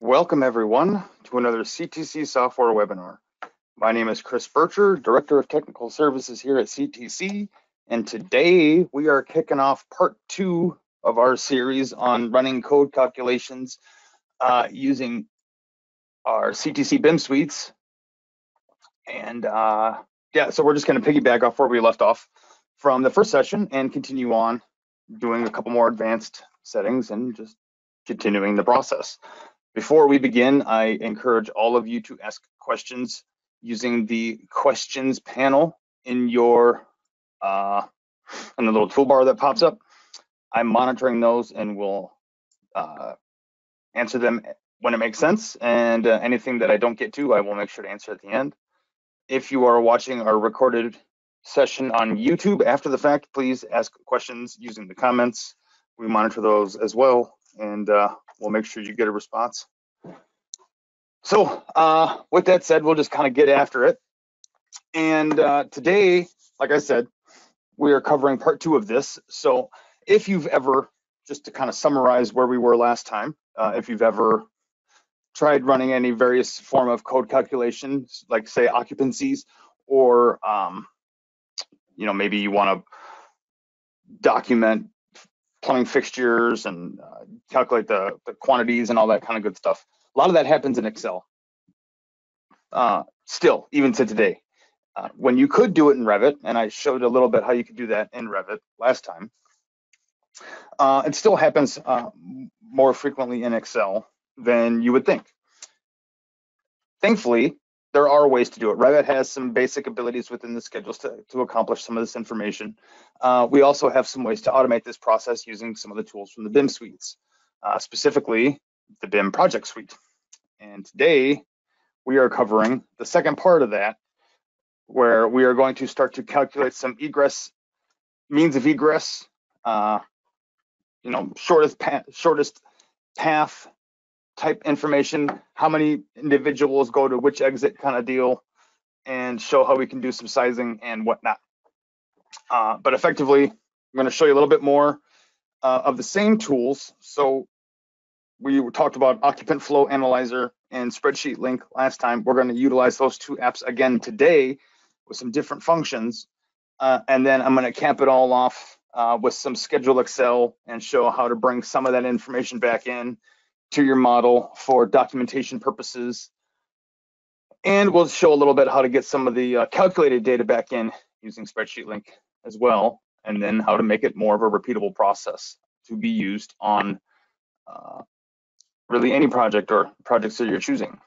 Welcome everyone to another CTC software webinar. My name is Chris Bircher, Director of Technical Services here at CTC, and today we are kicking off part 2 of our series on running code calculations using our CTC BIM suites. And yeah, so we're just going to piggyback off where we left off from the first session and continue on doing a couple more advanced settings and just continuing the process. Before we begin, I encourage all of you to ask questions using the questions panel in your in the little toolbar that pops up. I'm monitoring those and will answer them when it makes sense, and anything that I don't get to, I will make sure to answer at the end. If you are watching our recorded session on YouTube after the fact, please ask questions using the comments. We monitor those as well, and we'll make sure you get a response. So with that said, we'll just kind of get after it. And today, like I said, we are covering part 2 of this. So if you've ever, just to kind of summarize where we were last time, if you've ever tried running any various form of code calculations, like say occupancies, or you know, maybe you want to document plumbing fixtures and calculate the quantities and all that kind of good stuff. A lot of that happens in Excel. Still, even to today, when you could do it in Revit, and I showed a little bit how you could do that in Revit last time, it still happens more frequently in Excel than you would think. Thankfully, there are ways to do it. Revit has some basic abilities within the schedules to accomplish some of this information. We also have some ways to automate this process using some of the tools from the BIM suites, specifically the BIM project suite. And today, we are covering the second part of that, where we are going to start to calculate some egress, means of egress, you know, shortest path type information, how many individuals go to which exit kind of deal, and show how we can do some sizing and whatnot. But effectively, I'm going to show you a little bit more of the same tools. So we talked about Occupant Flow Analyzer and Spreadsheet Link last time. We're going to utilize those 2 apps again today with some different functions. And then I'm going to cap it all off with some Schedule Excel and show how to bring some of that information back in to your model for documentation purposes. And we'll show a little bit how to get some of the calculated data back in using Spreadsheet Link as well, and then how to make it more of a repeatable process to be used on really any project or projects that you're choosing.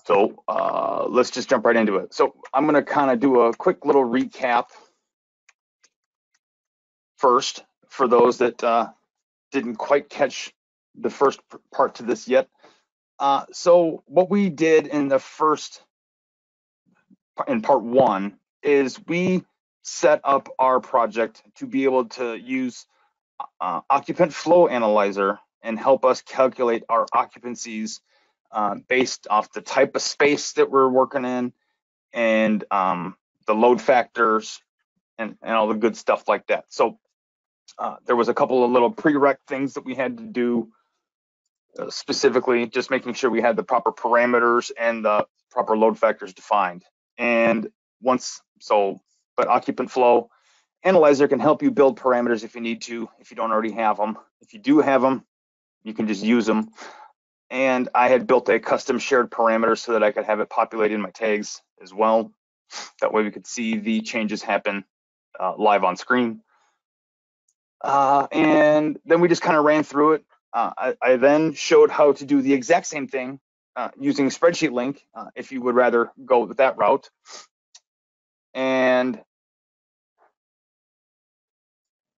So let's just jump right into it. So I'm going to kind of do a quick little recap first for those that didn't quite catch the first part to this yet. So what we did in the part 1 is we set up our project to be able to use Occupant Flow Analyzer and help us calculate our occupancies based off the type of space that we're working in and the load factors and all the good stuff like that. So there was a couple of little prereq things that we had to do, specifically just making sure we had the proper parameters and the proper load factors defined. And but Occupant Flow Analyzer can help you build parameters if you need to, if you don't already have them. If you do have them, you can just use them. And I had built a custom shared parameter so that I could have it populated in my tags as well. That way we could see the changes happen live on screen. And then we just kind of ran through it. I then showed how to do the exact same thing using Spreadsheet Link, if you would rather go with that route. And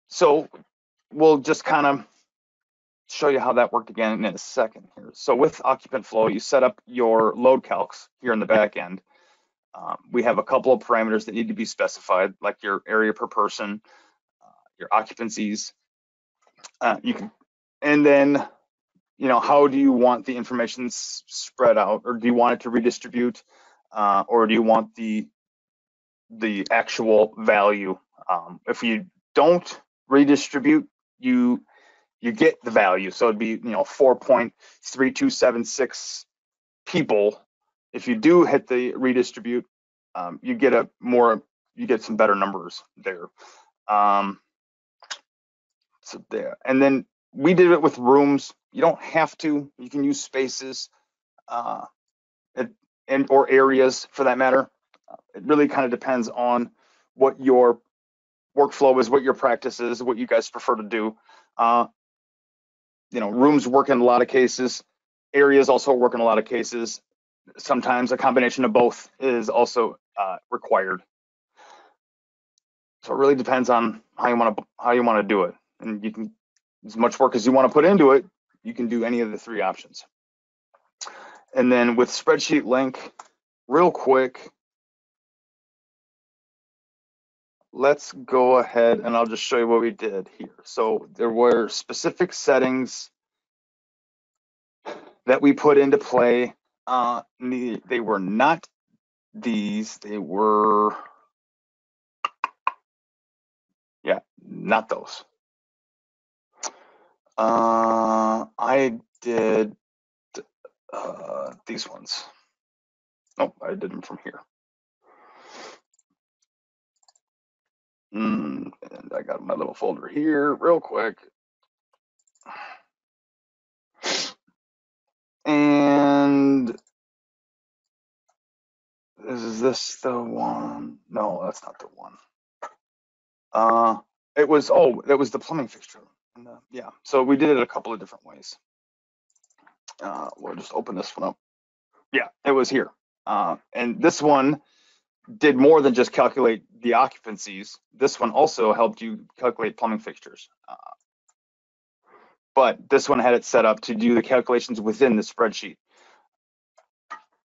so we'll just kind of show you how that worked again in a second here. So with Occupant Flow, you set up your load calcs here in the back end. We have a couple of parameters that need to be specified, like your area per person, your occupancies. And then, you know, how do you want the information spread out, or do you want it to redistribute, or do you want the actual value? If you don't redistribute, you you get the value. So it'd be 4.3276 people. If you do hit the redistribute, you get some better numbers there. So there, and then we did it with rooms. You don't have to. You can use spaces or areas for that matter. It really kind of depends on what your workflow is, what your practice is, what you guys prefer to do. Rooms work in a lot of cases. Areas also work in a lot of cases. Sometimes a combination of both is also required. So it really depends on how you want to do it. And you can, as much work as you want to put into it, you can do any of the three options. And then with spreadsheet link, real quick, let's go ahead and I'll just show you what we did here. So there were specific settings that we put into play. They were not these, they were, yeah, not those. I did these ones. Oh, I did them from here. And I got my little folder here real quick. And is this the one? No, that's not the one. That was the plumbing fixture. Yeah, so we did it a couple of different ways. We'll just open this one up. Yeah, it was here. And this one did more than just calculate the occupancies. This one also helped you calculate plumbing fixtures. But this one had it set up to do the calculations within the spreadsheet.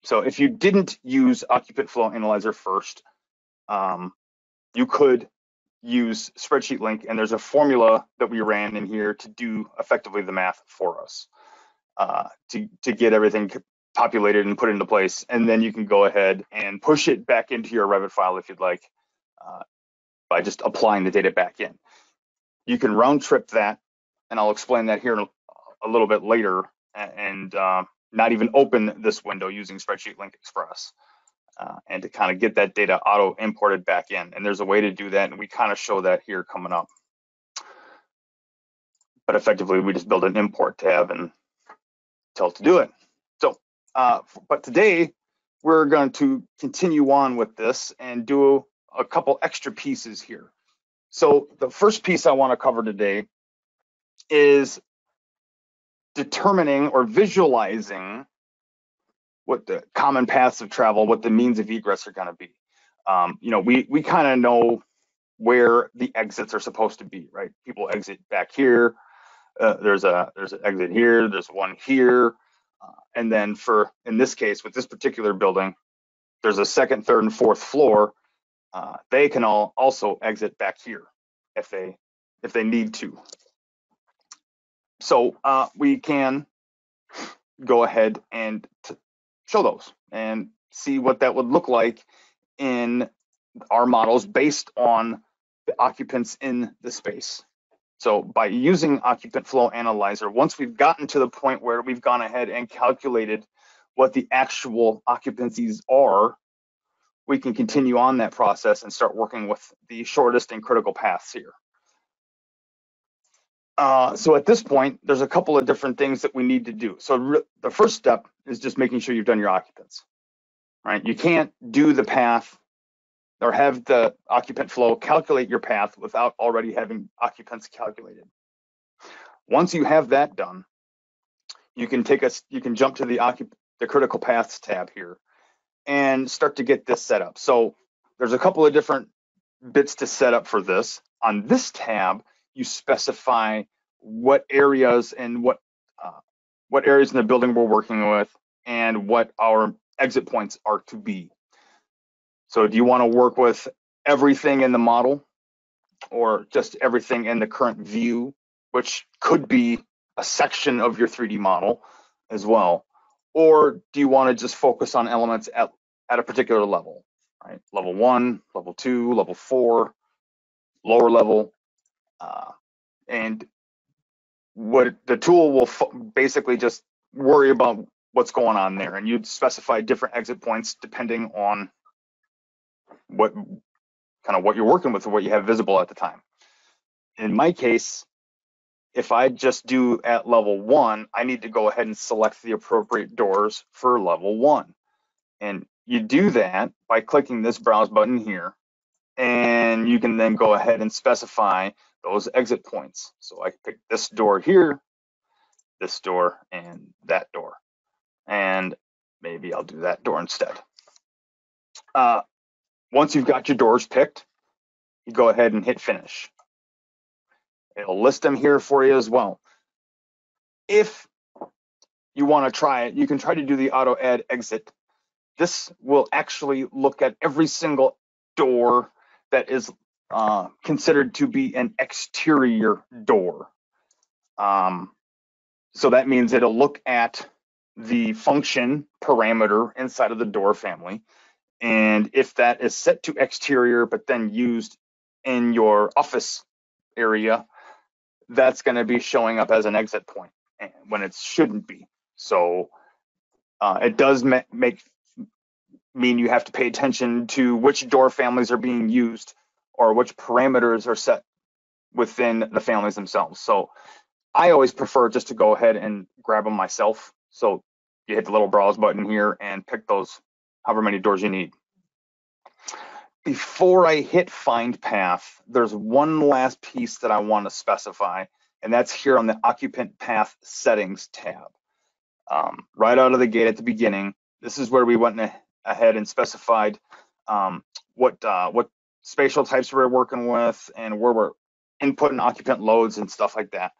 So if you didn't use Occupant Flow Analyzer first, you could use Spreadsheet Link, and there's a formula that we ran in here to do effectively the math for us, to get everything populated and put into place. And then you can go ahead and push it back into your Revit file if you'd like, by just applying the data back in. You can round trip that, and I'll explain that here a little bit later, and not even open this window using Spreadsheet Link Express, and to kind of get that data auto imported back in. And there's a way to do that, and we kind of show that here coming up. But effectively, we just build an import tab and tell it to do it. So, but today we're going to continue on with this and do a couple extra pieces here. So the first piece I want to cover today is determining or visualizing what the common paths of travel, what the means of egress are going to be. We kind of know where the exits are supposed to be, right? People exit back here. There's an exit here. There's one here, and then in this case, with this particular building, there's a second, third, and fourth floor. They can all also exit back here if they need to. So we can go ahead and show those and see what that would look like in our models based on the occupants in the space. So by using Occupant Flow Analyzer, once we've gotten to the point where we've gone ahead and calculated what the actual occupancies are, we can continue on that process and start working with the shortest and critical paths here. So at this point, there's a couple of different things that we need to do. So the first step is just making sure you've done your occupants, right? You can't do the path or have the occupant flow calculate your path without already having occupants calculated. Once you have that done, you can jump to the critical paths tab here and start to get this set up. So there's a couple of different bits to set up for this. On this tab, you specify what areas and what areas in the building we're working with and what our exit points are to be. So do you want to work with everything in the model or just everything in the current view, which could be a section of your 3D model as well? Or do you want to just focus on elements at a particular level, right? Level 1, level 2, level 4, lower level. And what the tool will basically just worry about what's going on there, and you'd specify different exit points depending on what you're working with or what you have visible at the time. In my case, if I just do at level 1, I need to go ahead and select the appropriate doors for level 1. And you do that by clicking this browse button here, and you can then go ahead and specify those exit points. So I pick this door here, this door, and that door. And maybe I'll do that door instead. Once you've got your doors picked, you go ahead and hit finish. It'll list them here for you as well. If you want to try it, you can try to do the auto add exit. This will actually look at every single door that is considered to be an exterior door. So that means it'll look at the function parameter inside of the door family. And if that is set to exterior, but then used in your office area, that's going to be showing up as an exit point when it shouldn't be. So it does mean you have to pay attention to which door families are being used or which parameters are set within the families themselves. So I always prefer just to go ahead and grab them myself. So you hit the little browse button here and pick those however many doors you need. Before I hit find path, there's one last piece that I want to specify, and that's here on the occupant path settings tab. Right out of the gate at the beginning, this is where we went ahead and specified what spatial types we're working with and where we're inputting occupant loads and stuff like that.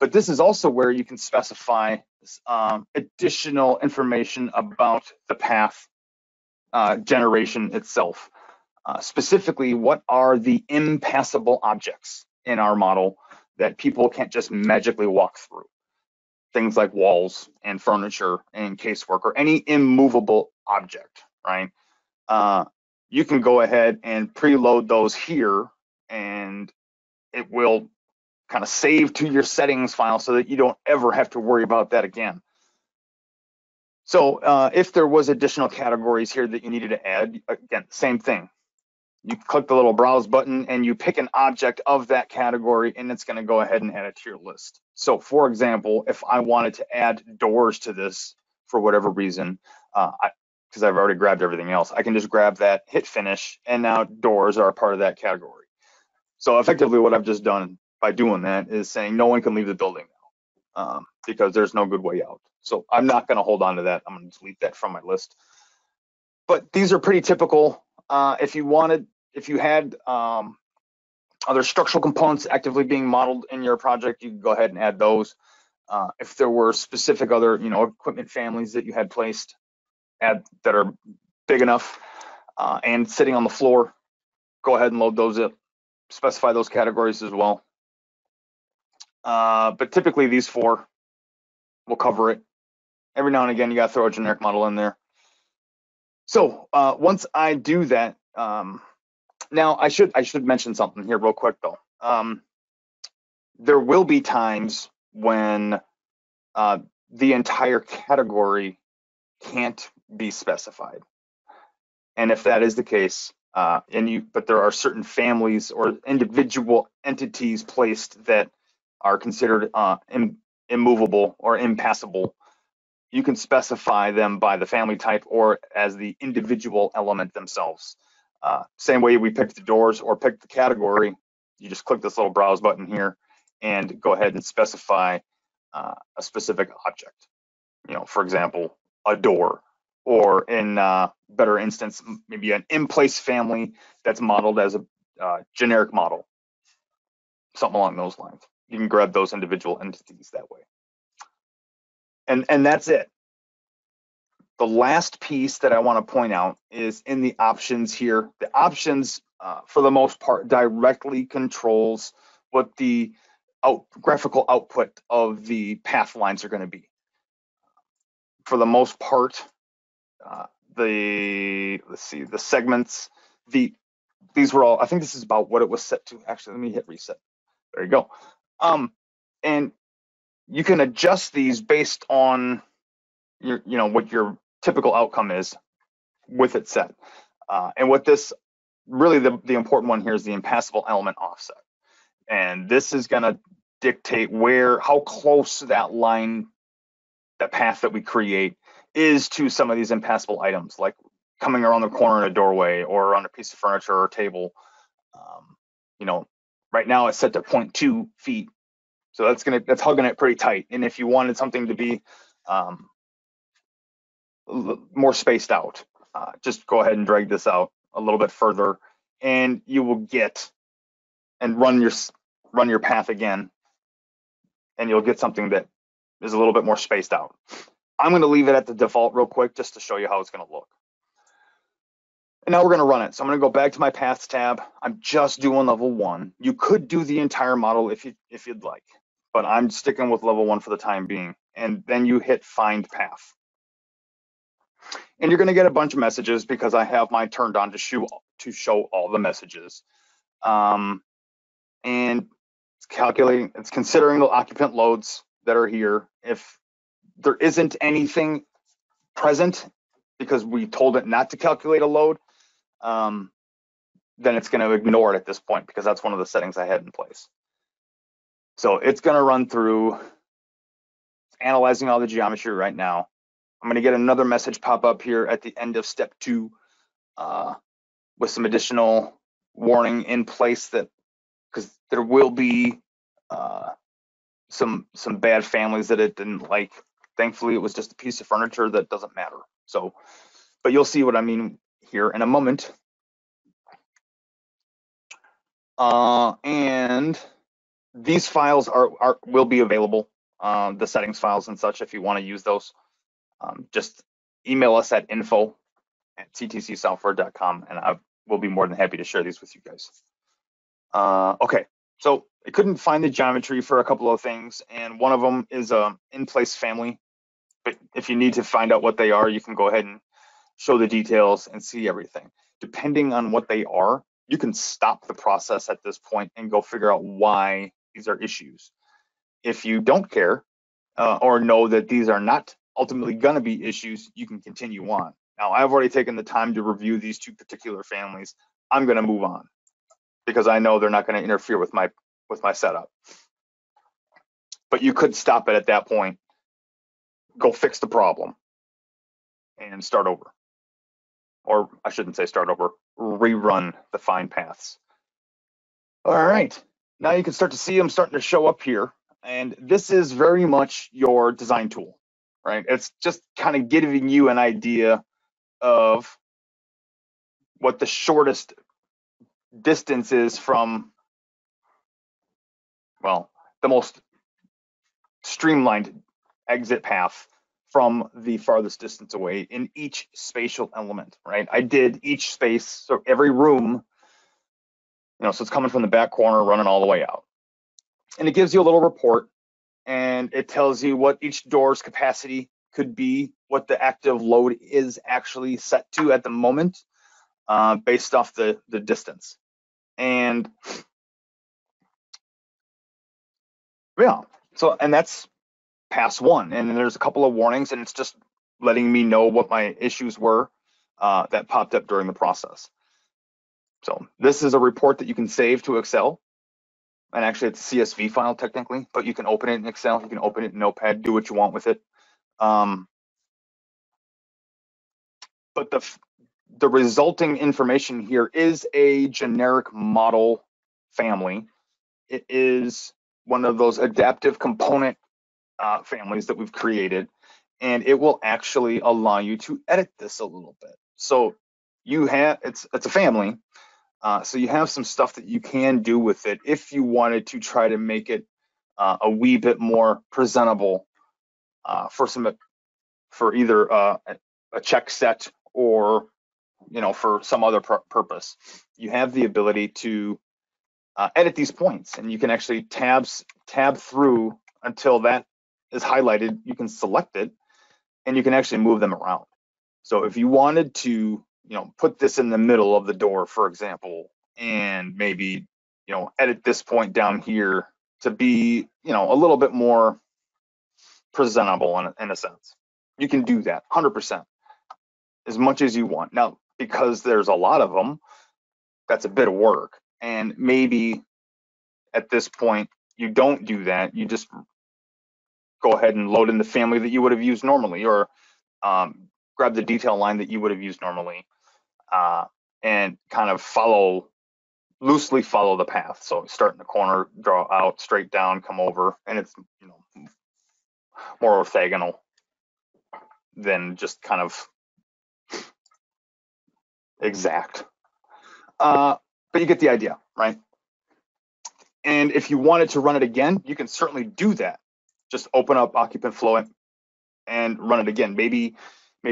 But this is also where you can specify additional information about the path generation itself. Specifically, what are the impassable objects in our model that people can't just magically walk through? Things like walls and furniture and casework or any immovable object, right? You can go ahead and preload those here, and it will kind of save to your settings file so that you don't ever have to worry about that again. So if there was additional categories here that you needed to add, again, same thing. You click the little browse button and you pick an object of that category, and it's going to go ahead and add it to your list. So for example, if I wanted to add doors to this for whatever reason, because I've already grabbed everything else, I can just grab that, hit finish, and now doors are a part of that category. So effectively what I've just done by doing that is saying no one can leave the building now because there's no good way out. So I'm not going to hold on to that. I'm going to delete that from my list. But these are pretty typical. If you had other structural components actively being modeled in your project, you can go ahead and add those. If there were specific other, equipment families that you had placed that are big enough and sitting on the floor, go ahead and load those up. Specify those categories as well. But typically these 4 will cover it. Every now and again, you got to throw a generic model in there. So once I do that, now I should mention something here real quick though. There will be times when the entire category can't be specified, and if that is the case, but there are certain families or individual entities placed that are considered immovable or impassable, you can specify them by the family type or as the individual element themselves. Same way we picked the doors or picked the category, you just click this little browse button here and go ahead and specify a specific object. For example, a door, or in better instance, maybe an in-place family that's modeled as a generic model, something along those lines. You can grab those individual entities that way. And that's it. The last piece that I want to point out is in the options here. The options, for the most part, directly controls what the graphical output of the path lines are going to be. For the most part, the segments, these were all, I think this is about what it was set to. Actually, let me hit reset. There you go. And you can adjust these based on your, what your typical outcome is with it set. And what this really, the important one here is the impassable element offset. And this is going to dictate how close that line, that path that we create is to some of these impassable items, like coming around the corner in a doorway or on a piece of furniture or table. Right now it's set to 0.2 feet. So that's hugging it pretty tight. And if you wanted something to be more spaced out, just go ahead and drag this out a little bit further, and you will get and run your path again, and you'll get something that is a little bit more spaced out. I'm going to leave it at the default real quick just to show you how it's going to look. And now we're going to run it. So I'm going to go back to my paths tab. I'm just doing level 1. You could do the entire model if you'd like, but I'm sticking with level 1 for the time being. And then you hit find path. And you're going to get a bunch of messages because I have mine turned on to show all the messages. And it's considering the occupant loads that are here. If there isn't anything present because we told it not to calculate a load, then it's going to ignore it at this point because that's one of the settings I had in place. So it's going to run through analyzing all the geometry right now. I'm going to get another message pop up here at the end of step 2 with some additional warning in place, that because there will be some bad families that it didn't like. Thankfully, it was just a piece of furniture that doesn't matter. So, but you'll see what I mean here in a moment. And these files will be available, the settings files and such, if you want to use those. Just email us at info@ctcsoftware.com, and I will be more than happy to share these with you guys. Okay, so I couldn't find the geometry for a couple of things, and one of them is a in-place family. But if you need to find out what they are, you can go ahead and show the details and see everything. Depending on what they are, you can stop the process at this point and go figure out why these are issues. If you don't care or know that these are not ultimately going to be issues, you can continue on. Now, I've already taken the time to review these 2 particular families. I'm going to move on because I know they're not going to interfere with my setup. But you could stop it at that point, go fix the problem, and start over. Or I shouldn't say start over, rerun the find paths. All right, now you can start to see them starting to show up here. And this is very much your design tool, right? It's just kind of giving you an idea of what the shortest distance is from, well, the most streamlined exit path from the farthest distance away in each spatial element, right? I did each space, so every room, so it's coming from the back corner, running all the way out. And it gives you a little report, and it tells you what each door's capacity could be, what the active load is actually set to at the moment, based off the distance. And yeah, and that's pass 1. And then there's a couple of warnings, and it's just letting me know what my issues were that popped up during the process. So this is a report that you can save to Excel. And actually it's a CSV file technically, but you can open it in Excel, you can open it in Notepad, do what you want with it. But the resulting information here is a generic model family. It is one of those adaptive component families that we've created, and it will actually allow you to edit this a little bit. So you have, it's a family, so you have some stuff that you can do with it if you wanted to try to make it a wee bit more presentable for either a check set or for some other purpose. You have the ability to edit these points, and you can actually tab through until that is highlighted. You can select it, and you can actually move them around. So if you wanted to, put this in the middle of the door, for example, and maybe, edit this point down here to be, a little bit more presentable in a sense. You can do that 100%, as much as you want. Now, because there's a lot of them, that's a bit of work. And maybe at this point, you don't do that. You just go ahead and load in the family that you would have used normally, or grab the detail line that you would have used normally, and kind of loosely follow the path. So start in the corner, draw out, straight down, come over, and it's, you know, more orthogonal than just kind of exact. But you get the idea, right? And if you wanted to run it again, you can certainly do that. Just open up occupant flow and run it again. Maybe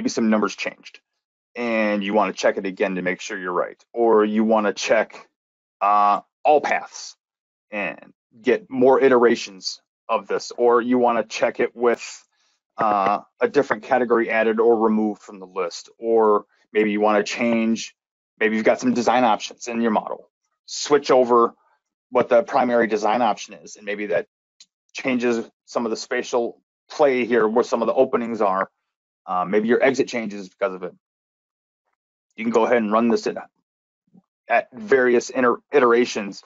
some numbers changed and you want to check it again to make sure you're right. Or you want to check all paths and get more iterations of this. Or you want to check it with a different category added or removed from the list. Or maybe you want to change, maybe you've got some design options in your model. Switch over what the primary design option is, and maybe that changes some of the spatial play here where some of the openings are. Maybe your exit changes because of it. You can go ahead and run this at various iterations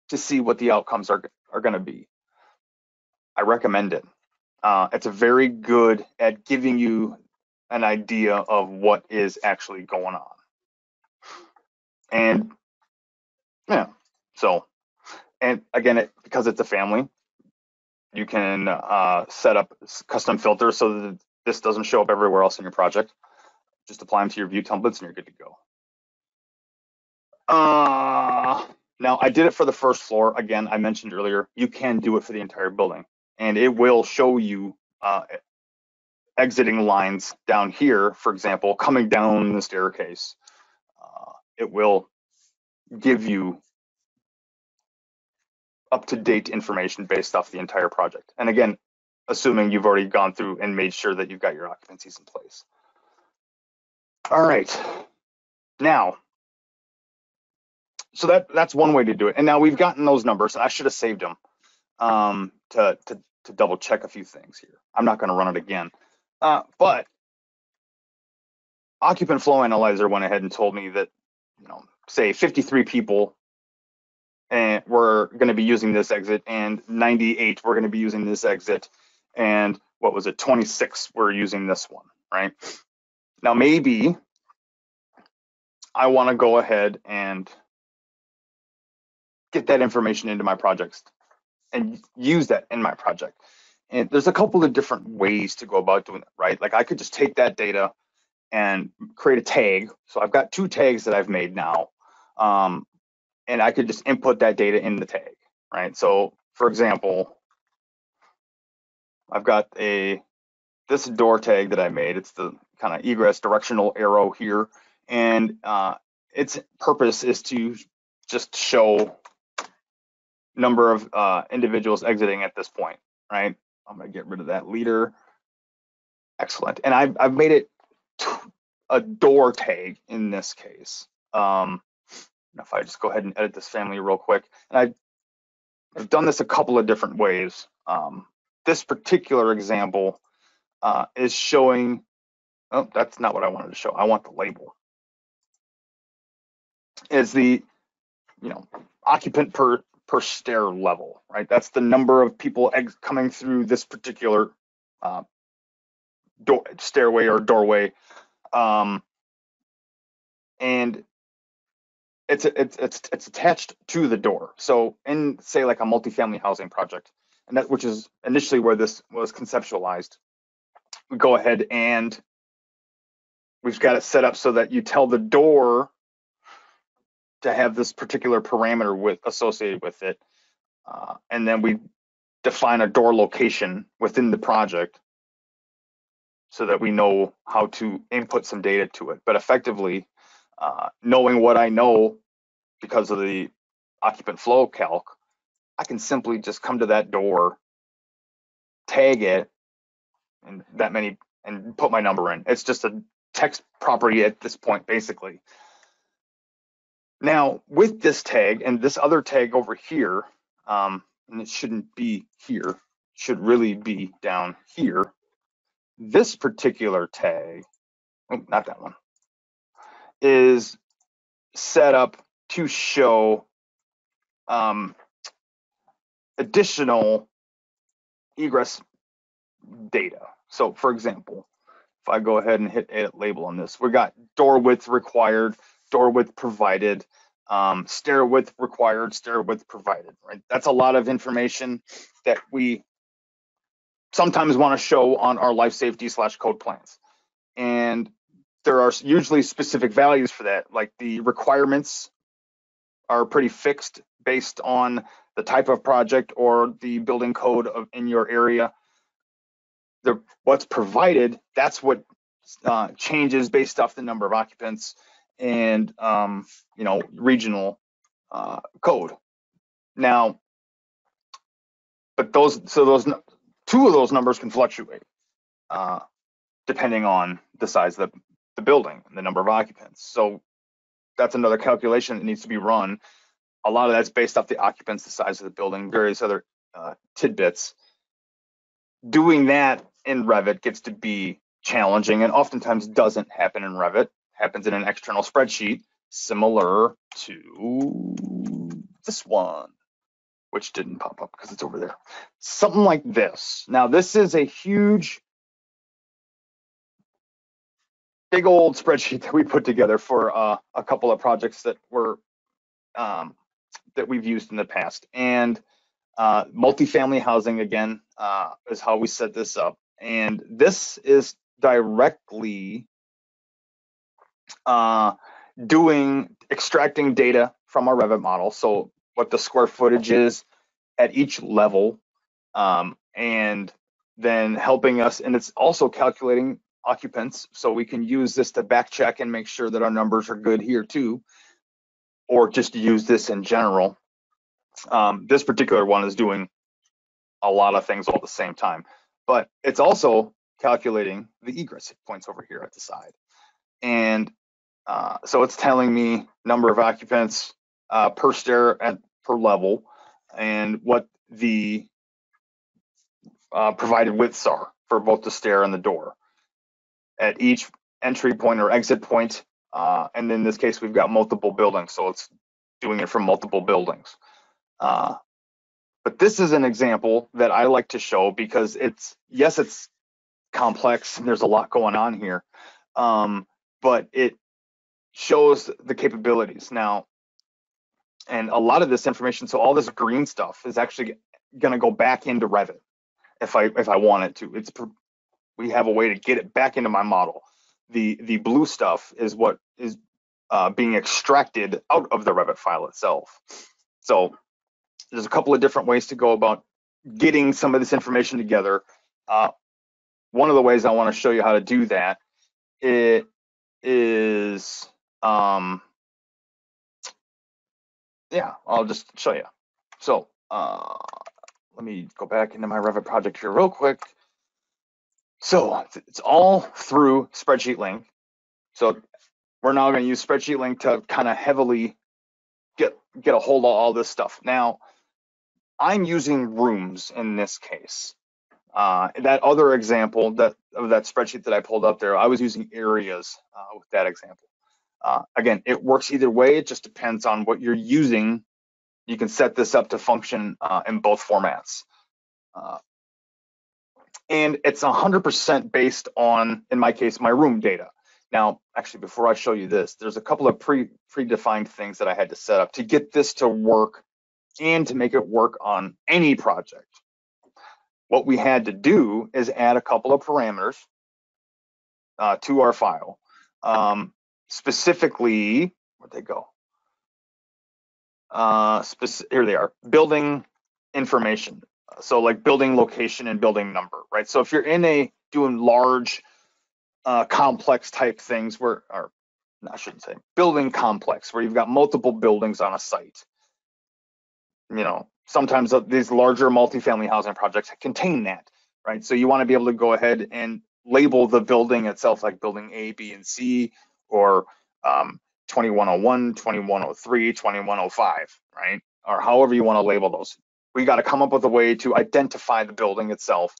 to see what the outcomes are going to be. I recommend it. It's a very good at giving you an idea of what is actually going on. And yeah, so, and again, because it's a family, you can set up custom filters so that this doesn't show up everywhere else in your project. Just apply them to your view templates and you're good to go. Now, I did it for the first floor. Again, I mentioned earlier, you can do it for the entire building, and it will show you exiting lines down here, for example, coming down the staircase. It will give you up-to-date information based off the entire project. And again, assuming you've already gone through and made sure that you've got your occupancies in place. All right, now, so that's one way to do it. And now we've gotten those numbers, and I should have saved them to double check a few things here. I'm not gonna run it again, but Occupant Flow Analyzer went ahead and told me that, you know, say 53 people and we're going to be using this exit, and 98 we're going to be using this exit, and what was it, 26 we're using this one, right? Now maybe I want to go ahead and get that information into my projects and use that in my project. And there's a couple of different ways to go about doing it, right? Like I could just take that data and create a tag. So I've got 2 tags that I've made now. And I could just input that data in the tag, right? So for example, I've got this door tag that I made. It's the kind of egress directional arrow here. And its purpose is to just show number of individuals exiting at this point, right? I'm gonna get rid of that leader. Excellent. And I've made it a door tag in this case. If I just go ahead and edit this family real quick, and I've done this a couple of different ways. This particular example is showing, oh, that's not what I wanted to show. I want the label. Is the, you know, occupant per stair level, right? That's the number of people coming through this particular stairway or doorway, and it's attached to the door. So in, say, like a multifamily housing project, and that, which is initially where this was conceptualized, we go ahead and we've got it set up so that you tell the door to have this particular parameter associated with it, and then we define a door location within the project so that we know how to input some data to it. But effectively, knowing what I know because of the occupant flow calc, I can simply just come to that door, tag it, and that many, and put my number in. It's just a text property at this point, basically. Now, with this tag and this other tag over here, and it shouldn't be here, it should really be down here. This particular tag, oh, not that one, is set up to show additional egress data. So for example, if I go ahead and hit edit label on this, we got door width required, door width provided, stair width required, stair width provided, right? That's a lot of information that we sometimes want to show on our life safety / code plans. And there are usually specific values for that, like the requirements are pretty fixed based on the type of project or the building code in your area. What's provided, that's what changes based off the number of occupants and regional code. Now, but those two of those numbers can fluctuate depending on the size of the building and the number of occupants. So that's another calculation that needs to be run. A lot of that's based off the occupants, the size of the building, various other tidbits. Doing that in Revit gets to be challenging and oftentimes doesn't happen in Revit, happens in an external spreadsheet similar to this one, which didn't pop up because it's over there. Something like this. Now, this is a huge, big old spreadsheet that we put together for a couple of projects that were that we've used in the past. And multifamily housing, again, is how we set this up. And this is directly extracting data from our Revit model. So what the square footage is at each level, and then helping us, and it's also calculating occupants. So we can use this to back check and make sure that our numbers are good here too, or just use this in general. This particular one is doing a lot of things all at the same time, but it's also calculating the egress points over here at the side. And so it's telling me number of occupants per stair and per level, and what the provided widths are for both the stair and the door at each entry point or exit point. And in this case, we've got multiple buildings, so it's doing it from multiple buildings. But this is an example that I like to show because it's complex and there's a lot going on here, but it shows the capabilities now. And a lot of this information, so all this green stuff is actually going to go back into Revit if I want it to. We have a way to get it back into my model. The blue stuff is what is being extracted out of the Revit file itself. So there's a couple of different ways to go about getting some of this information together. One of the ways I want to show you how to do that is, yeah, I'll just show you. So let me go back into my Revit project here real quick. So it's all through Spreadsheet Link. So we're now going to use Spreadsheet Link to kind of heavily get a hold of all this stuff. Now, I'm using rooms in this case. That other example of that spreadsheet that I pulled up there, I was using areas with that example. Again, it works either way. It just depends on what you're using. You can set this up to function in both formats. And it's 100% based on, in my case, my room data. Now, actually, before I show you this, there's a couple of predefined things that I had to set up to get this to work and to make it work on any project. What we had to do is add a couple of parameters to our file. Specifically, where'd they go? Here they are, building information. So like building location and building number, right? So if you're doing large, complex type things or I shouldn't say, building complex, where you've got multiple buildings on a site. Sometimes these larger multifamily housing projects contain that, right? So you want to be able to go ahead and label the building itself, like building A, B, and C, or 2101, 2103, 2105, right? Or however you want to label those. we got to come up with a way to identify the building itself.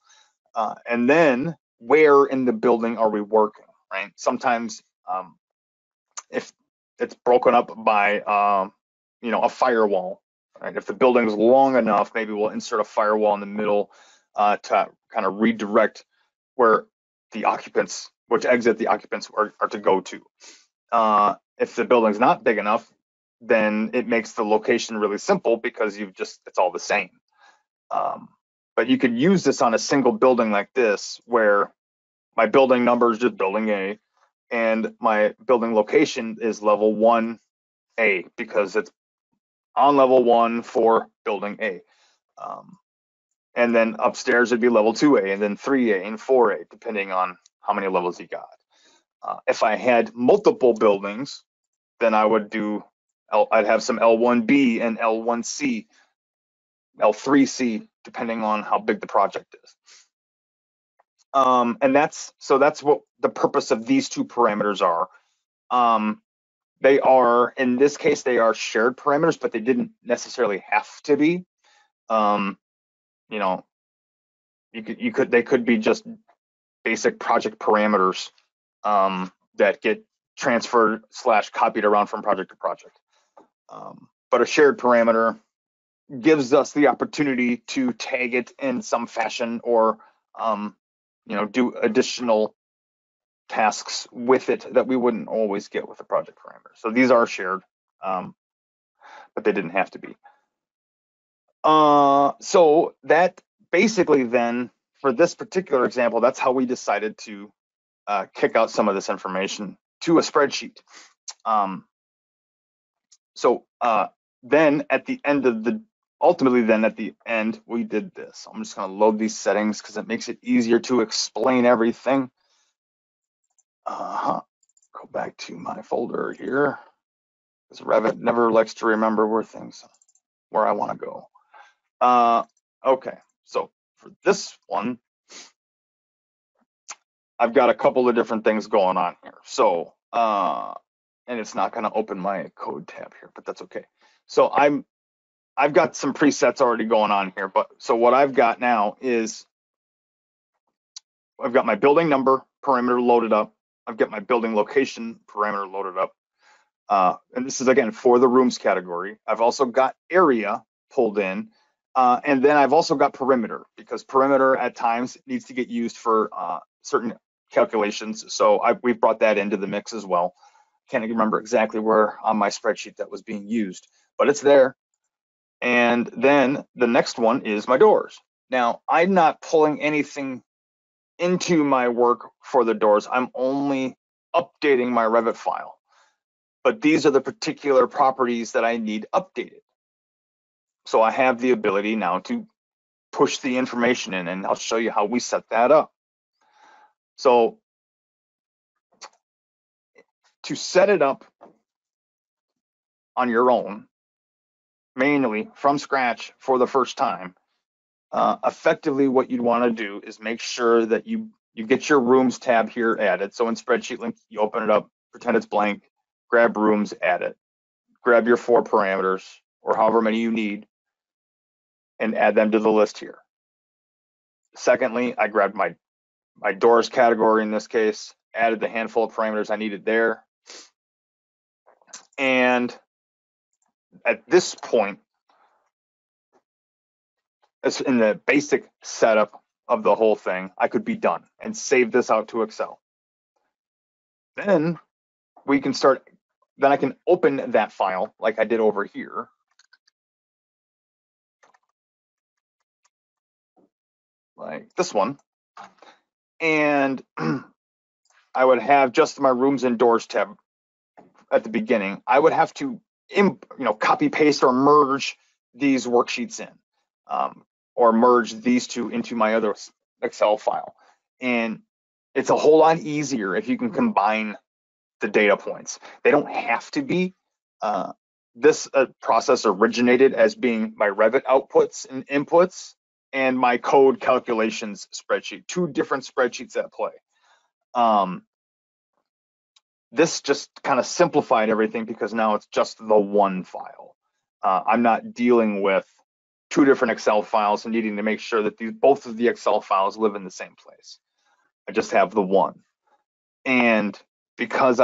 And then where in the building are we working, right? Sometimes if it's broken up by, a firewall, right? If the building is long enough, maybe we'll insert a firewall in the middle to kind of redirect where the occupants, which exit the occupants are to go to. If the building's not big enough, then it makes the location really simple because it's all the same. But you could use this on a single building like this, where my building number is just building A, and my building location is level 1A because it's on level 1 for building A. And then upstairs it'd be level 2A, and then 3A and 4A, depending on how many levels you got. If I had multiple buildings, then I'd have some L1B and L1C, L3C, depending on how big the project is. And that's what the purpose of these two parameters are. They are, in this case, they are shared parameters, but they didn't necessarily have to be. They could be just basic project parameters that get transferred / copied around from project to project. But a shared parameter gives us the opportunity to tag it in some fashion, or do additional tasks with it that we wouldn't always get with a project parameter. So these are shared, but they didn't have to be. So that basically then, for this particular example, that's how we decided to kick out some of this information to a spreadsheet. Then at the end ultimately then at the end, we did this. I'm just gonna load these settings because it makes it easier to explain everything. Go back to my folder here, because Revit never likes to remember where I wanna go. Okay, so for this one, I've got a couple of different things going on here. So, and it's not gonna open my code tab here, but that's okay. So I've got some presets already going on here, but so what I've got now is I've got my building number parameter loaded up. I've got my building location parameter loaded up. And this is again for the rooms category. I've also got area pulled in. And then I've also got perimeter, because perimeter at times needs to get used for certain calculations. So we've brought that into the mix as well. Can't remember exactly where on my spreadsheet that was being used, but it's there. And then the next one is my doors. Now, I'm not pulling anything into my work for the doors. I'm only updating my Revit file. But these are the particular properties that I need updated. So I have the ability now to push the information in, and I'll show you how we set that up. So to set it up on your own, manually from scratch for the first time, effectively what you'd want to do is make sure that you get your rooms tab here added. So in Spreadsheet Link, you open it up, pretend it's blank, grab rooms, add it, grab your 4 parameters or however many you need, and add them to the list here. Secondly, I grabbed my doors category in this case, added the handful of parameters I needed there. And at this point, as in the basic setup of the whole thing, I could be done and save this out to Excel. Then we can start, then I can open that file like I did over here. Like this one. And I would have just my rooms and doors tab at the beginning. I would have to copy paste or merge these worksheets in, or merge these two into my other Excel file. And it's a whole lot easier if you can combine the data points. They don't have to be. This process originated as being my Revit outputs and inputs and my code calculations spreadsheet, 2 different spreadsheets at play. This just kind of simplified everything because now it's just the one file. I'm not dealing with two different Excel files and needing to make sure that both of the Excel files live in the same place. I just have the one. And because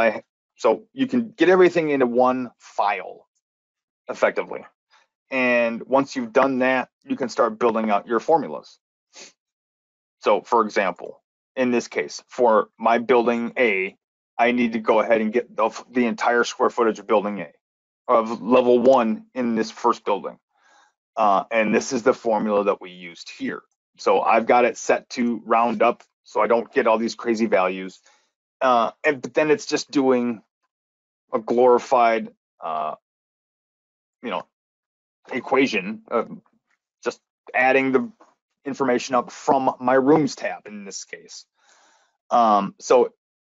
so you can get everything into one file effectively. And once you've done that, you can start building out your formulas. So for example, in this case, for my building A, I need to go ahead and get the entire square footage of building A, of level 1 in this first building. And this is the formula that we used here. So I've got it set to round up so I don't get all these crazy values. But then it's just doing a glorified, equation, just adding the information up from my rooms tab in this case. So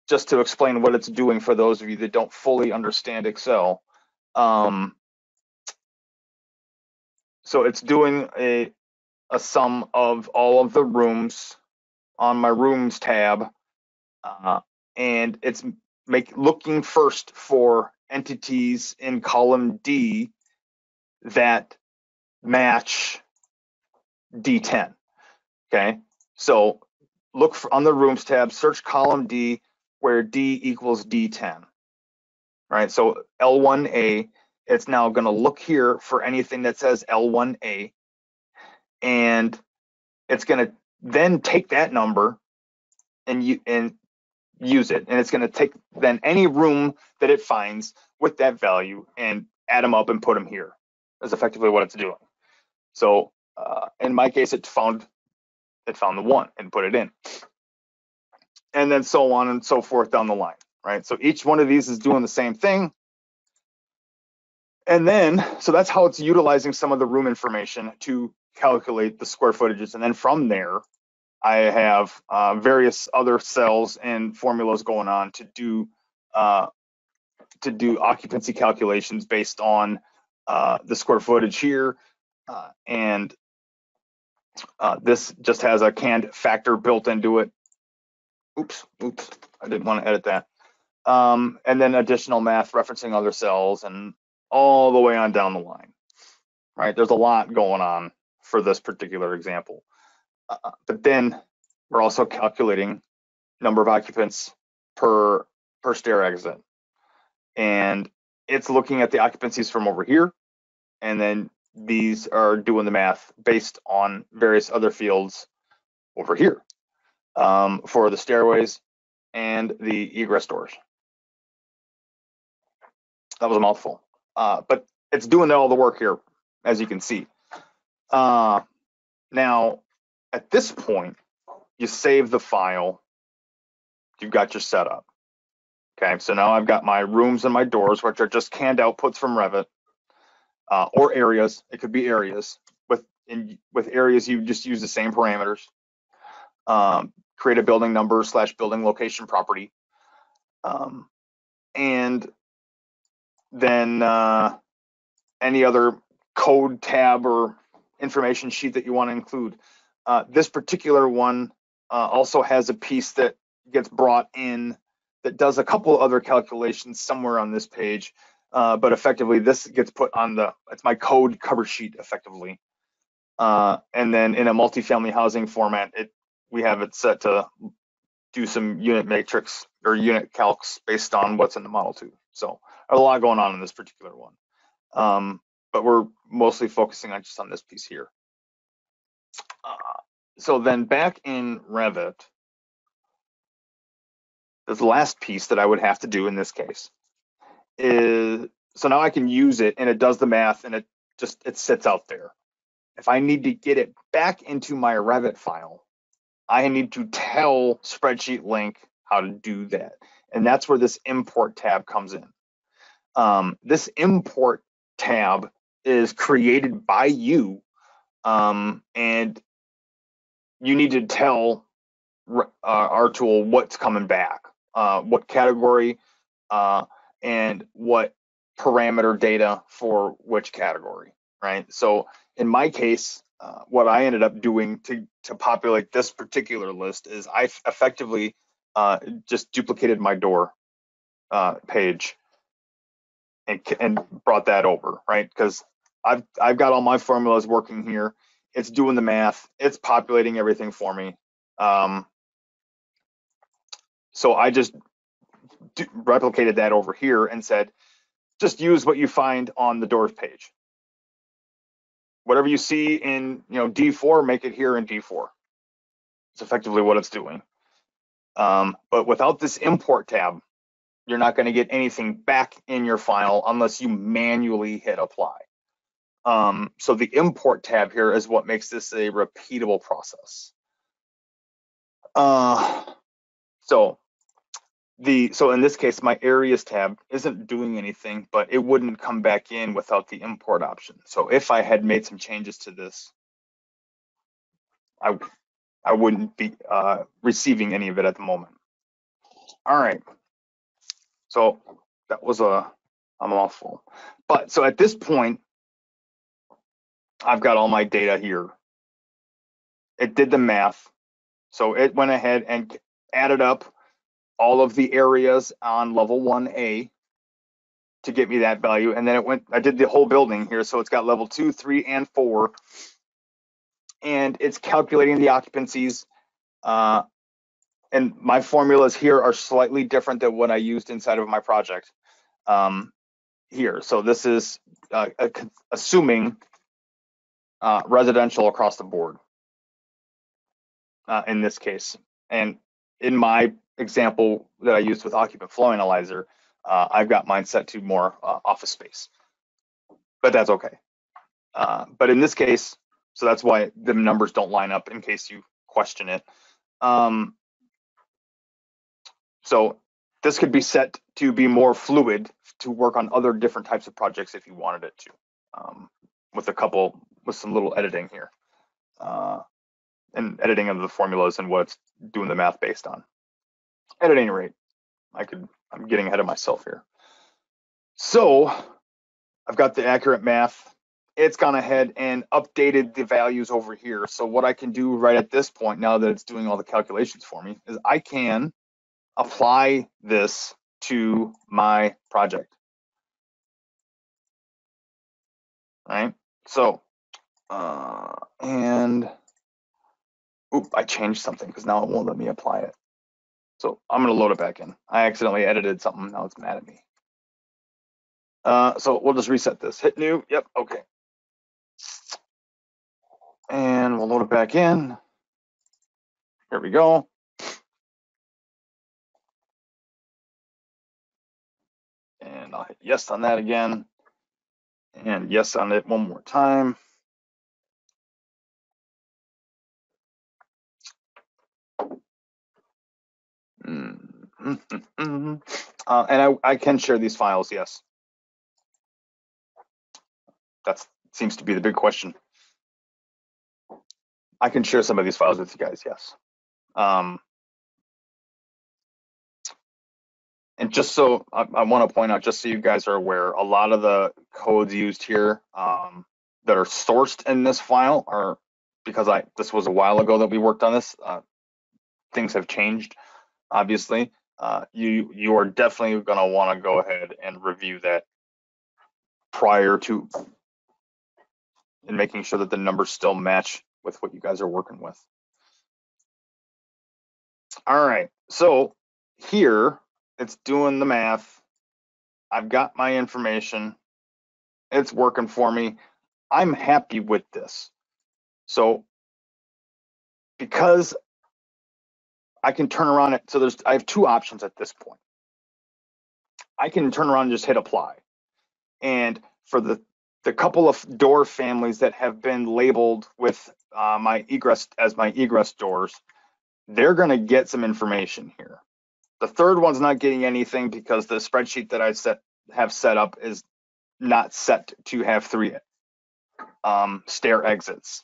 just to explain what it's doing for those of you that don't fully understand Excel. So it's doing a sum of all of the rooms on my rooms tab, and it's looking first for entities in column D that match D10. Okay, so look on the rooms tab, search column D where D equals D10. Right, so L1A, it's now going to look here for anything that says L1A, and it's going to then take that number and use it, and it's going to take then any room that it finds with that value and add them up and put them here. That's effectively what it's doing. So in my case, it found the one and put it in, and then so on and so forth down the line. Right, so each one of these is doing the same thing. And then, so that's how it's utilizing some of the room information to calculate the square footages. And then from there, I have various other cells and formulas going on to do occupancy calculations based on the square footage here. And this just has a canned factor built into it. Oops, I didn't want to edit that. And then additional math referencing other cells and all the way on down the line, right? There's a lot going on for this particular example. But then we're also calculating number of occupants per stair exit. And it's looking at the occupancies from over here. And then these are doing the math based on various other fields over here for the stairways and the egress doors. That was a mouthful. But it's doing all the work here, as you can see. Now, at this point, you save the file. You've got your setup. Okay, so now I've got my rooms and my doors, which are just canned outputs from Revit, or areas. It could be areas. With areas, you just use the same parameters. Create a building number / building location property. And then any other code tab or information sheet that you want to include. This particular one also has a piece that gets brought in that does a couple other calculations somewhere on this page, but effectively this gets put on it's my code cover sheet effectively. And then in a multifamily housing format, we have it set to do some unit matrix or unit calcs based on what's in the model too. So a lot going on in this particular one. But we're mostly focusing on just on this piece here. So then back in Revit, the last piece that I would have to do in this case is, so now I can use it and it does the math and it sits out there. If I need to get it back into my Revit file, I need to tell Spreadsheet Link how to do that. And that's where this import tab comes in. This import tab is created by you, and you need to tell our tool what's coming back, what category, and what parameter data for which category, right? So in my case, what I ended up doing to populate this particular list is I effectively just duplicated my door page and brought that over, right? Because I've got all my formulas working here. It's doing the math. It's populating everything for me. So I just replicated that over here and said, just use what you find on the doors page. Whatever you see in D4, make it here in D4. It's effectively what it's doing. But without this import tab, you're not going to get anything back in your file unless you manually hit apply. So the import tab here is what makes this a repeatable process. So in this case, my areas tab isn't doing anything, but it wouldn't come back in without the import option. So if I had made some changes to this, I wouldn't be receiving any of it at the moment. All right. So that was a mouthful. But so at this point, I've got all my data here. It did the math. So it went ahead and added up all of the areas on level 1A to get me that value. And then I did the whole building here. So it's got level 2, 3, and 4. And it's calculating the occupancies. And my formulas here are slightly different than what I used inside of my project here. So this is assuming residential across the board in this case. And in my example that I used with occupant flow analyzer, I've got mine set to more office space, but that's okay. But in this case, so that's why the numbers don't line up in case you question it. So this could be set to be more fluid to work on other different types of projects if you wanted it to, with some little editing here. And editing of the formulas and what it's doing the math based on. At any rate, I'm getting ahead of myself here. So I've got the accurate math. It's gone ahead and updated the values over here. So what I can do right at this point, now that it's doing all the calculations for me, is I can apply this to my project. All right. So, I changed something because now it won't let me apply it. So I'm going to load it back in. I accidentally edited something. Now it's mad at me. So we'll just reset this. Hit new. Yep. Okay. And we'll load it back in. Here we go. And I'll hit yes on that again. And yes on it one more time. And I can share these files, yes. That seems to be the big question. I can share some of these files with you guys, yes. And just so I want to point out, just so you guys are aware, a lot of the codes used here that are sourced in this file are, because this was a while ago that we worked on this, things have changed, obviously. You are definitely going to want to go ahead and review that prior to and making sure that the numbers still match with what you guys are working with. All right, so here it's doing the math. I've got my information. It's working for me. I'm happy with this. So because I can turn around it, so I have two options at this point. I can turn around and just hit apply. And for the couple of door families that have been labeled with my egress as my egress doors, they're going to get some information here. The third one's not getting anything because the spreadsheet that I have set up is not set to have 3 stair exits.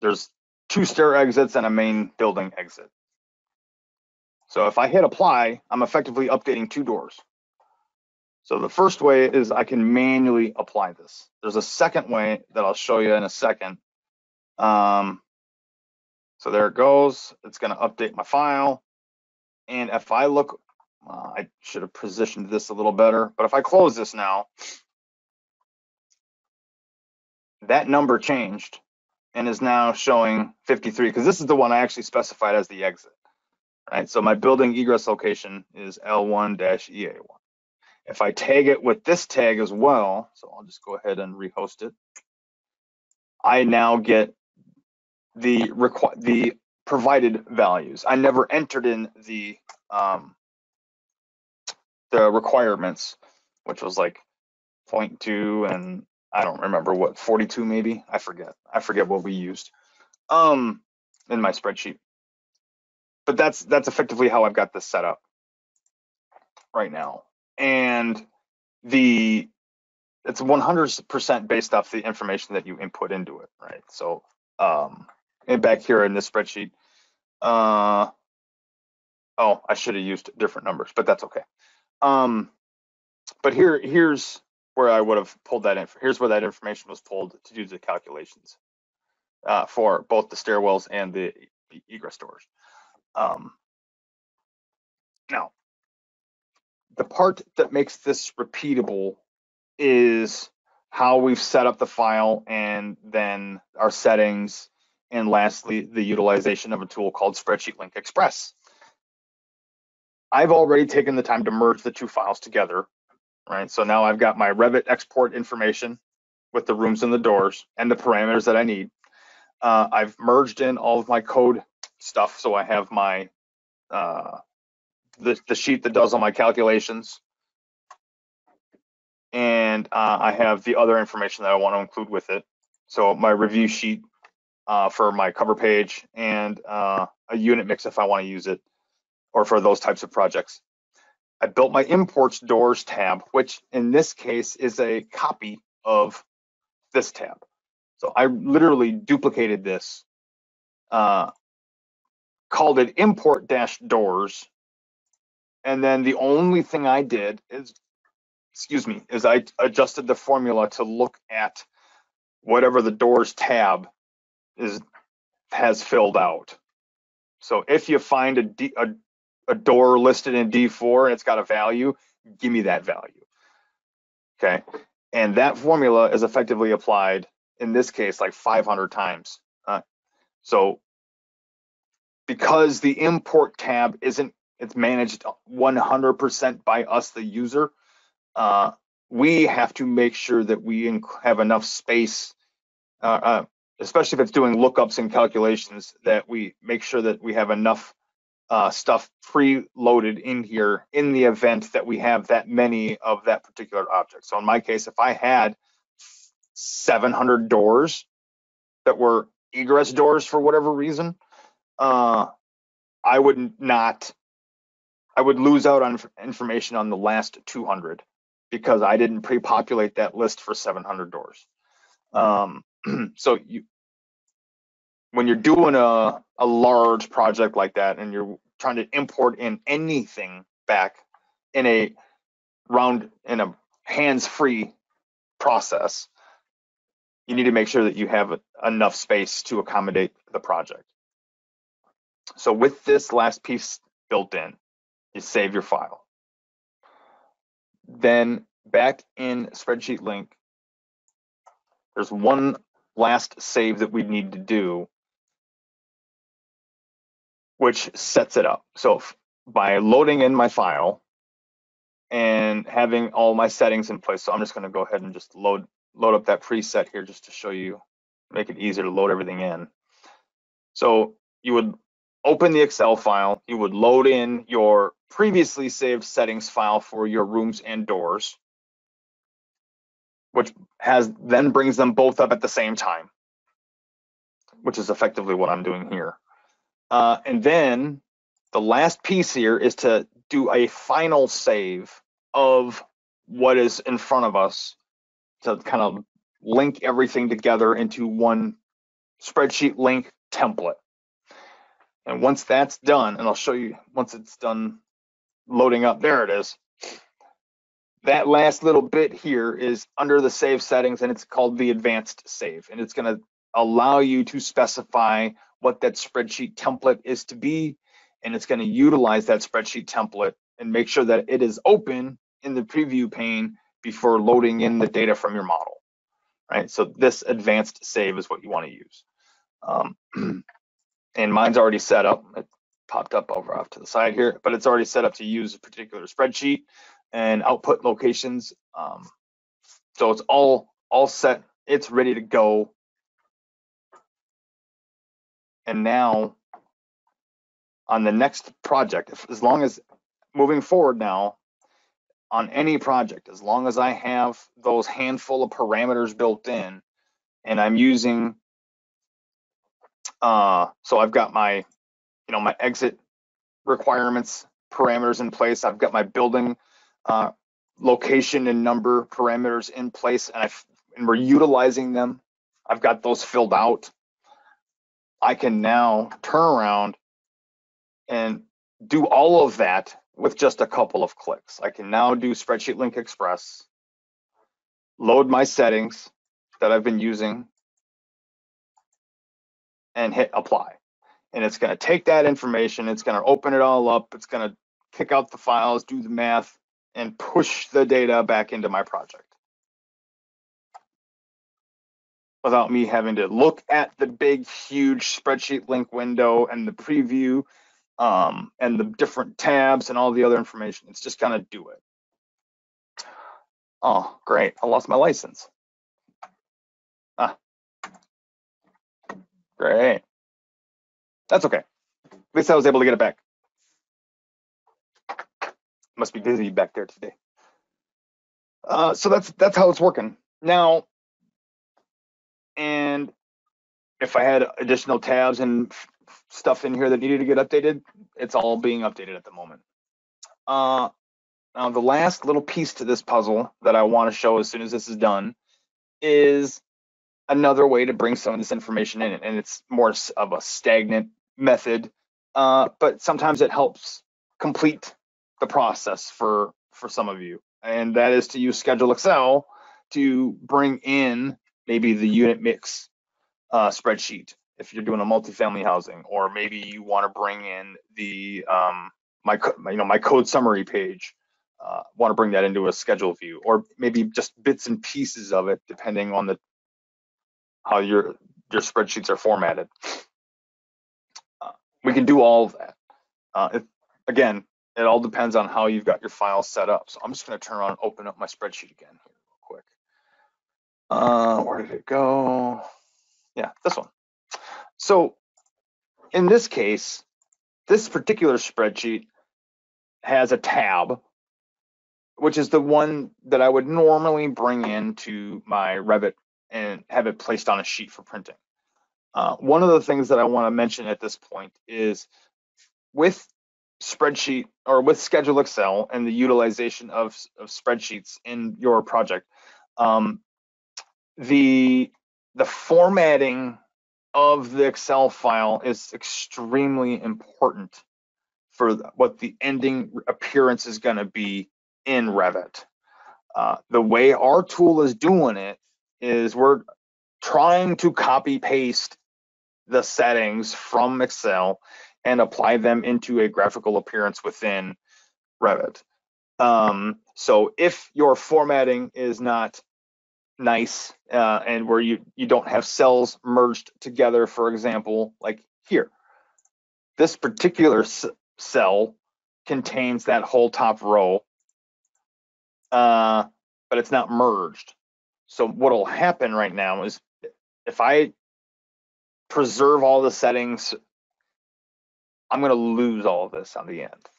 There's 2 stair exits and a main building exit. So if I hit apply, I'm effectively updating 2 doors. So the first way is I can manually apply this. There's a second way that I'll show you in a second. So there it goes. It's going to update my file. And if I look, I should have positioned this a little better, but if I close this now, that number changed and is now showing 53, because this is the one I actually specified as the exit, right? So my building egress location is L1-EA1. If I tag it with this tag as well, so I'll just go ahead and rehost it, I now get the provided values. I never entered in the requirements, which was like 0.2 and I don't remember what, 42 maybe. I forget what we used in my spreadsheet. But that's effectively how I've got this set up right now. And it's 100% based off the information that you input into it, right? So and back here in this spreadsheet, oh, I should have used different numbers, but that's okay. But here's where I would have pulled that in. Here's where that information was pulled to do the calculations for both the stairwells and the egress doors. Now, the part that makes this repeatable is how we've set up the file, and then our settings, and lastly, the utilization of a tool called Spreadsheet Link Express. I've already taken the time to merge the two files together, right? So now I've got my Revit export information with the rooms and the doors and the parameters that I need. I've merged in all of my code stuff, so I have my the sheet that does all my calculations, and I have the other information that I want to include with it. So my review sheet for my cover page, and a unit mix if I want to use it, or for those types of projects. I built my imports doors tab, which in this case is a copy of this tab. So I literally duplicated this, called it import-doors, and then the only thing I did is, is I adjusted the formula to look at whatever the doors tab has filled out. So if you find a door listed in D4 and it's got a value, give me that value. Okay, and that formula is effectively applied in this case like 500 times. So because the import tab it's managed 100% by us, the user, we have to make sure that we have enough space, especially if it's doing lookups and calculations, that we make sure that we have enough stuff pre-loaded in here in the event that we have that many of that particular object. So in my case, if I had 700 doors that were egress doors for whatever reason, I would lose out on information on the last 200 because I didn't pre-populate that list for 700 doors. So when you're doing a large project like that and you're trying to import in anything back in a hands-free process, you need to make sure that you have enough space to accommodate the project. So with this last piece built in, you save your file. Then back in Spreadsheet Link, there's one last save that we need to do, which sets it up. So by loading in my file and having all my settings in place, so I'm just going to go ahead and just load up that preset here just to show you, make it easier to load everything in. So you would open the Excel file, you would load in your previously saved settings file for your rooms and doors, which then brings them both up at the same time, which is effectively what I'm doing here. And then the last piece here is to do a final save of what is in front of us to kind of link everything together into one spreadsheet link template. And once that's done, and I'll show you once it's done loading up, there it is. That last little bit here is under the save settings, and it's called the advanced save. And it's going to allow you to specify what that spreadsheet template is to be, and it's going to utilize that spreadsheet template and make sure that it is open in the preview pane before loading in the data from your model. right? So this advanced save is what you want to use. And mine's already set up. It popped up over off to the side here, but it's already set up to use a particular spreadsheet and output locations. So it's all set. It's ready to go. And now on the next project, as long as moving forward now on any project, as long as I have those handful of parameters built in and I'm using, so I've got my, my exit requirements parameters in place. I've got my building location and number parameters in place, and we're utilizing them. I've got those filled out. I can now turn around and do all of that with just a couple of clicks. I can now do Spreadsheet Link Express, load my settings that I've been using, and hit apply. And it's going to take that information, it's going to open it all up, it's going to kick out the files, do the math, and push the data back into my project without me having to look at the big, huge spreadsheet link window and the preview and the different tabs and all the other information. It's just going to do it. Oh, great. I lost my license. Great. That's okay. At least I was able to get it back. Must be busy back there today. So that's how it's working now. And if I had additional tabs and stuff in here that needed to get updated, it's all being updated at the moment. Now the last little piece to this puzzle that I want to show as soon as this is done is another way to bring some of this information in, and it's more of a stagnant method, but sometimes it helps complete the process for some of you, and that is to use Schedule Excel to bring in maybe the unit mix spreadsheet if you're doing a multifamily housing, or maybe you want to bring in the my code summary page. Want to bring that into a schedule view, or maybe just bits and pieces of it, depending on how your spreadsheets are formatted. We can do all of that. Again, it all depends on how you've got your files set up. So I'm just going to turn around and open up my spreadsheet again here real quick. Where did it go? Yeah, this one. So in this case, this particular spreadsheet has a tab, which is the one that I would normally bring into my Revit and have it placed on a sheet for printing. One of the things that I want to mention at this point is with spreadsheet or with Schedule Excel and the utilization of spreadsheets in your project, the formatting of the Excel file is extremely important for what the ending appearance is going to be in Revit. The way our tool is doing it is we're trying to copy paste the settings from Excel and apply them into a graphical appearance within Revit. So if your formatting is not nice and where you don't have cells merged together, for example, like here, this particular cell contains that whole top row, but it's not merged. So what will happen right now is if I preserve all the settings, I'm going to lose all of this on the end.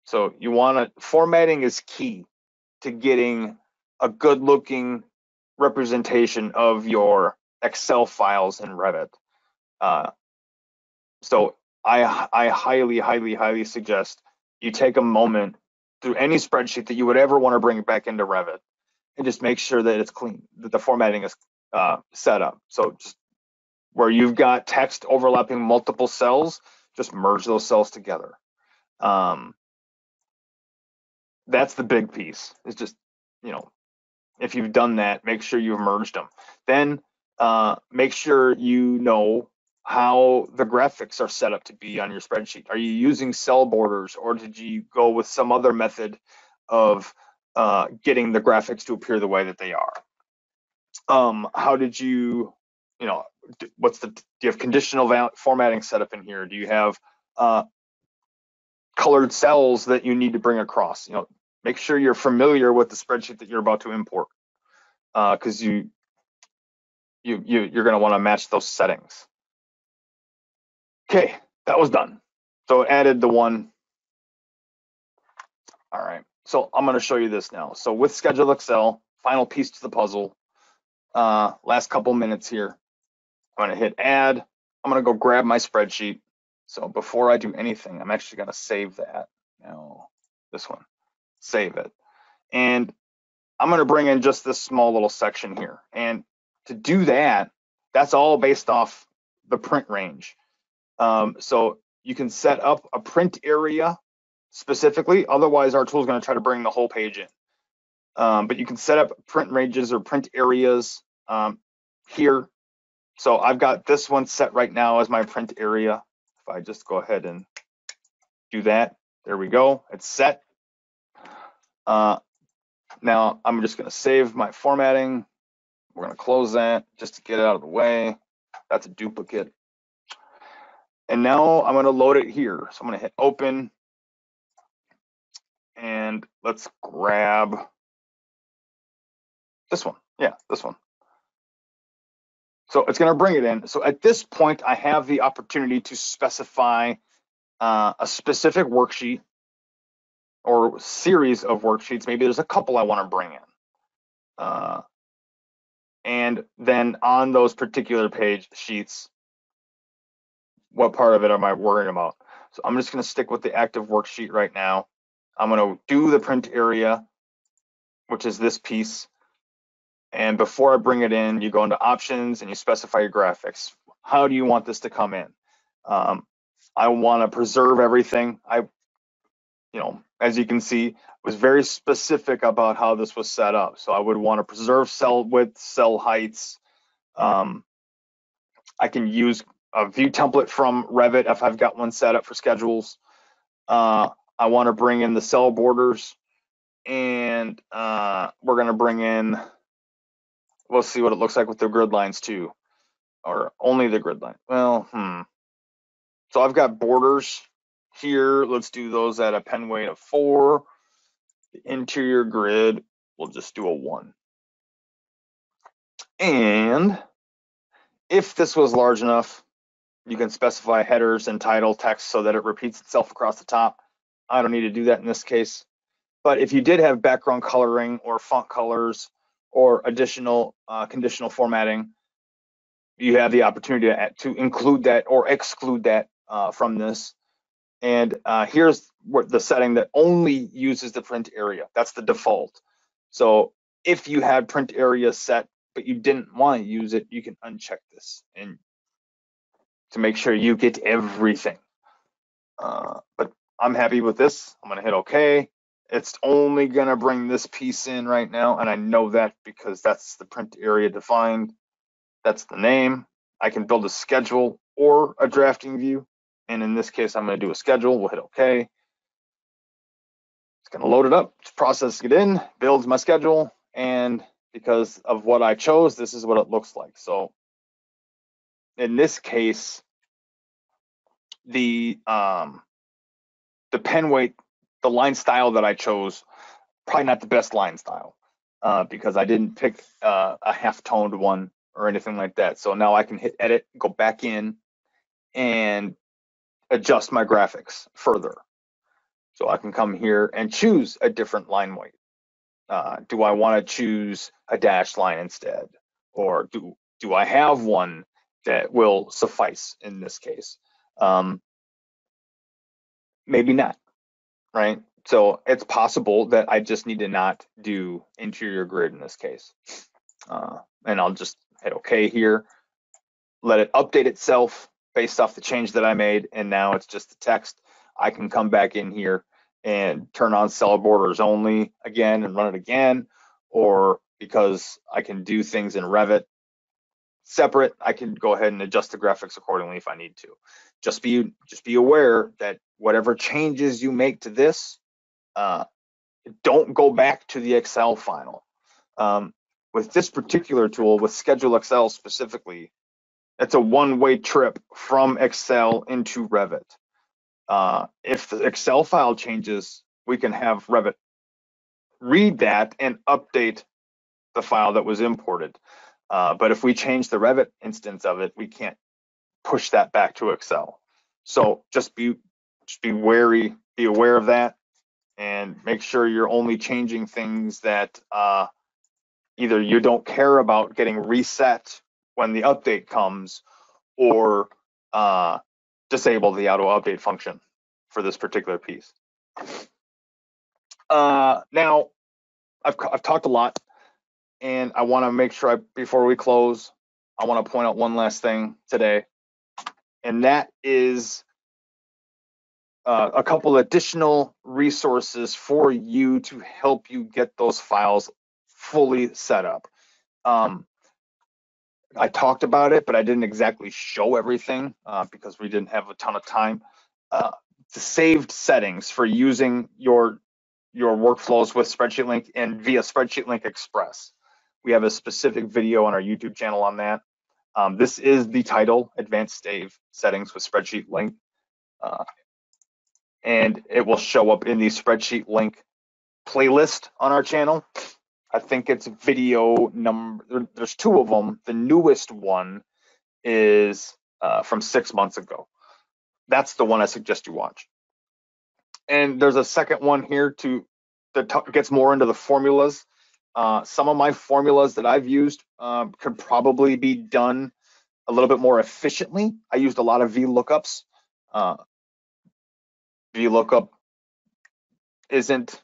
So you want to, formatting is key to getting a good looking representation of your Excel files in Revit. So I highly suggest you take a moment through any spreadsheet that you would ever want to bring back into Revit and just make sure that it's clean, that the formatting is set up. So just where you've got text overlapping multiple cells, just merge those cells together. That's the big piece. It's just, if you've done that, make sure you've merged them. Then make sure you know how the graphics are set up to be on your spreadsheet. Are you using cell borders, or did you go with some other method of getting the graphics to appear the way that they are? How did you, do you have conditional formatting set up in here? Do you have colored cells that you need to bring across? Make sure you're familiar with the spreadsheet that you're about to import, because you're going to want to match those settings. Okay, that was done. So it added the one. All right, so I'm going to show you this now. So with Schedule Excel, final piece to the puzzle, last couple minutes here. I'm going to hit add. I'm going to go grab my spreadsheet. So before I do anything, I'm actually going to save that. Now, this one, save it. And I'm going to bring in just this small little section here. And to do that, that's all based off the print range. So you can set up a print area specifically. Otherwise, our tool is going to try to bring the whole page in. But you can set up print ranges or print areas here. So I've got this one set right now as my print area. If I just go ahead and do that, there we go, it's set. Now I'm just gonna save my formatting. We're gonna close that just to get it out of the way. That's a duplicate. And now I'm gonna load it here. So I'm gonna hit open and let's grab this one. Yeah, this one. So it's going to bring it in. So at this point, I have the opportunity to specify a specific worksheet or series of worksheets. Maybe there's a couple I want to bring in. And then on those particular page sheets, what part of it am I worrying about? So I'm just going to stick with the active worksheet right now. I'm going to do the print area, which is this piece. And before I bring it in, you go into options and you specify your graphics. How do you want this to come in? I want to preserve everything. As you can see, was very specific about how this was set up. So I would want to preserve cell width, cell heights. I can use a view template from Revit if I've got one set up for schedules. I want to bring in the cell borders, and we're going to bring in, we'll see what it looks like with the grid lines too, or only the grid line. Well, So I've got borders here. Let's do those at a pen weight of 4. The interior grid, we'll just do a 1. And if this was large enough, you can specify headers and title text so that it repeats itself across the top. I don't need to do that in this case. But if you did have background coloring or font colors or additional conditional formatting, you have the opportunity to include that or exclude that from this. And here's the setting that only uses the print area. That's the default. So if you had print area set, but you didn't want to use it, you can uncheck this and to make sure you get everything. But I'm happy with this. I'm gonna hit OK. It's only gonna bring this piece in right now, and I know that because that's the print area defined. That's the name. I can build a schedule or a drafting view. And in this case, I'm going to do a schedule. We'll hit OK. It's going to load it up, process it in, builds my schedule. And because of what I chose, this is what it looks like. So in this case, the pen weight, the line style that I chose, probably not the best line style because I didn't pick a half-toned one or anything like that. So now I can hit edit, go back in, and adjust my graphics further. So I can come here and choose a different line weight. Do I want to choose a dashed line instead? Or do I have one that will suffice in this case? Maybe not, right? So it's possible that I just need to not do interior grid in this case. And I'll just hit OK here, let it update itself based off the change that I made, and now it's just the text. I can come back in here and turn on cell borders only again and run it again, or because I can do things in Revit separate, I can go ahead and adjust the graphics accordingly if I need to. Just be aware that whatever changes you make to this, don't go back to the Excel file. With this particular tool, with Schedule Excel specifically, it's a one-way trip from Excel into Revit. If the Excel file changes, we can have Revit read that and update the file that was imported. But if we change the Revit instance of it, we can't push that back to Excel. So just be wary, be aware of that, and make sure you're only changing things that either you don't care about getting reset when the update comes, or disable the auto update function for this particular piece. Now, I've talked a lot, and I want to make sure before we close, I want to point out one last thing today, and that is a couple additional resources for you to help you get those files fully set up. I talked about it, but I didn't exactly show everything because we didn't have a ton of time. The saved settings for using your workflows with Spreadsheet Link and via Spreadsheet Link Express. We have a specific video on our YouTube channel on that. This is the title, Advanced Save Settings with Spreadsheet Link. And it will show up in the Spreadsheet Link playlist on our channel. I think it's video number, there's two of them. The newest one is from 6 months ago. That's the one I suggest you watch. And there's a second one here that gets more into the formulas. Some of my formulas that I've used could probably be done a little bit more efficiently. I used a lot of VLOOKUPs. VLOOKUP isn't,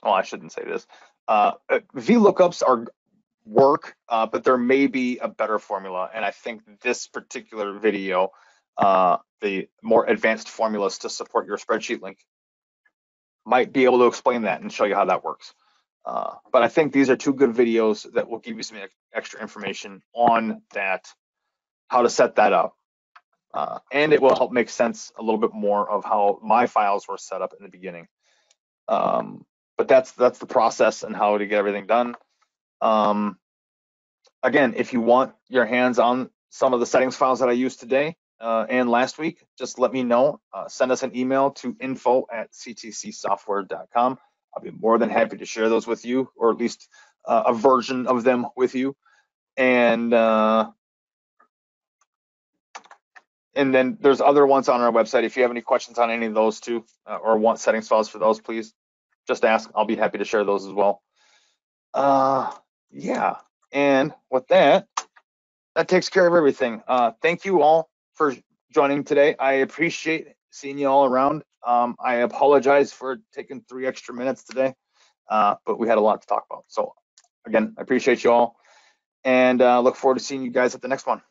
well, I shouldn't say this. VLOOKUPs work, but there may be a better formula. And I think this particular video, the more advanced formulas to support your Spreadsheet Link, might be able to explain that and show you how that works. But I think these are two good videos that will give you some extra information on that, how to set that up. And it will help make sense a little bit more of how my files were set up in the beginning. But that's the process and how to get everything done. Again, if you want your hands on some of the settings files that I used today and last week, just let me know. Send us an email to info@ctcsoftware.com. I'll be more than happy to share those with you, or at least a version of them with you. And then there's other ones on our website. If you have any questions on any of those too, or want settings files for those, please just ask. I'll be happy to share those as well. Yeah, and with that takes care of everything. Thank you all for joining today. I appreciate seeing you all around. I apologize for taking 3 extra minutes today, but we had a lot to talk about. So again, I appreciate you all, and look forward to seeing you guys at the next one.